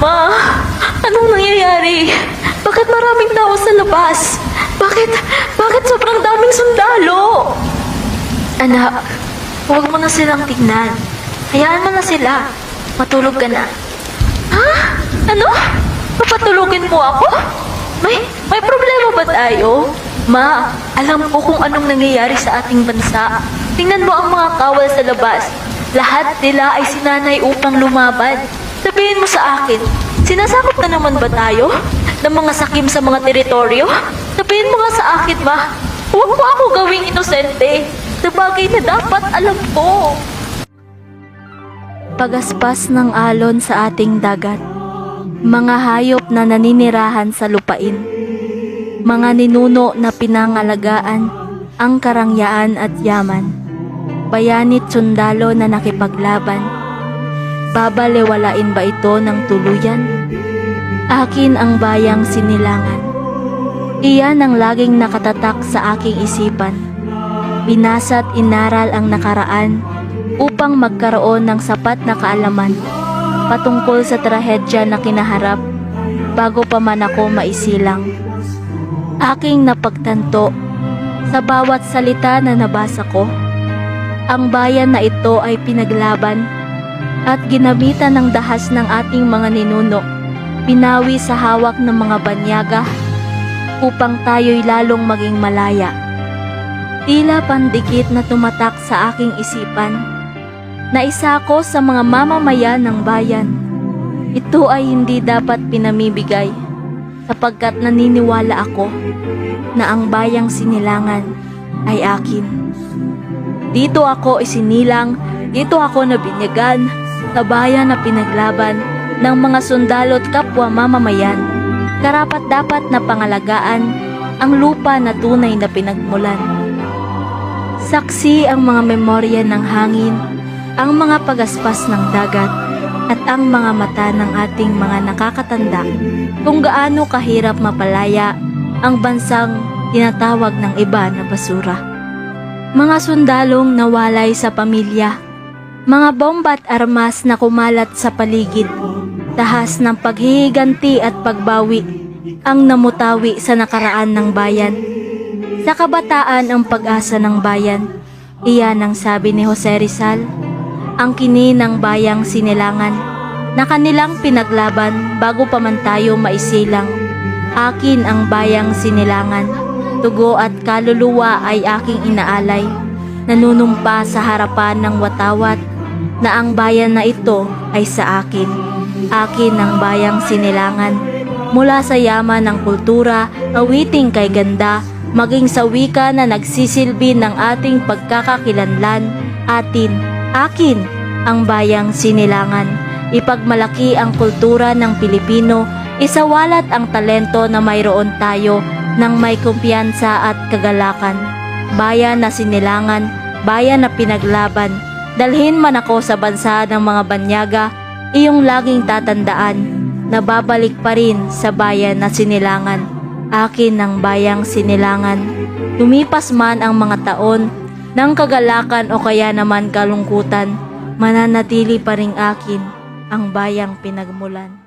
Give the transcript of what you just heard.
Ma, anong nangyayari? Bakit maraming tao sa labas? Bakit sobrang daming sundalo? Anak, huwag mo na silang tignan. Hayaan mo na sila. Matulog ka na. Ha? Ano? Papatulogin mo ako? May problema ba tayo? Ma, alam ko kung anong nangyayari sa ating bansa. Tingnan mo ang mga kawal sa labas. Lahat nila ay sinanay upang lumaban. Sabihin mo sa akin, sinasakop na naman ba tayo ng mga sakim sa mga teritoryo? Sabihin mo nga sa akin, ma. Huwag mo ako gawing inosente sa bagay na dapat alam ko. Pagaspas ng alon sa ating dagat, mga hayop na naninirahan sa lupain, mga ninuno na pinangalagaan ang karangyaan at yaman, bayanit sundalo na nakipaglaban. Babalewalain ba ito ng tuluyan? Akin ang bayang sinilangan. Iyan ang laging nakatatak sa aking isipan. Binasa't inaral ang nakaraan upang magkaroon ng sapat na kaalaman patungkol sa trahedya na kinaharap bago pa man ako maisilang. Aking napagtanto sa bawat salita na nabasa ko, ang bayan na ito ay pinaglaban at ginamitan ng dahas ng ating mga ninuno, pinawi sa hawak ng mga banyaga upang tayo'y lalong maging malaya. Tila pandikit na tumatak sa aking isipan na isa ako sa mga mamamayan ng bayan. Ito ay hindi dapat pinamibigay sapagkat naniniwala ako na ang bayang sinilangan ay akin. Dito ako isinilang, dito ako nabinyagan sa bayan na pinaglaban ng mga sundalo at kapwa mamamayan. Karapat-dapat na pangalagaan ang lupa na tunay na pinagmulan. Saksi ang mga memorya ng hangin, ang mga pagaspas ng dagat, at ang mga mata ng ating mga nakakatanda kung gaano kahirap mapalaya ang bansang tinatawag ng iba na basura. Mga sundalong nawalay sa pamilya, mga bomba at armas na kumalat sa paligid, dahas ng paghihiganti at pagbawi ang namutawi sa nakaraan ng bayan. Sa kabataan ang pag-asa ng bayan, iyan ang sabi ni Jose Rizal, ang kini ng bayang sinilangan na kanilang pinaglaban bago pa man tayo maisilang. Akin ang bayang sinilangan, tugo at kaluluwa ay aking inaalay, nanunumpa sa harapan ng watawat na ang bayan na ito ay sa akin. Akin ang bayang sinilangan, mula sa yaman ng kultura, awiting kay ganda, maging sa wika na nagsisilbi ng ating pagkakakilanlan. Akin ang bayang sinilangan. Ipagmalaki ang kultura ng Pilipino, isawalat ang talento na mayroon tayo ng may kumpiyansa at kagalakan. Bayan na sinilangan, bayan na pinaglaban. Dalhin man ako sa bansa ng mga banyaga, iyong laging tatandaan na babalik pa rin sa bayan na sinilangan. Akin ang bayang sinilangan. Lumipas man ang mga taon ng kagalakan o kaya naman kalungkutan, mananatili pa rin akin ang bayang pinagmulan.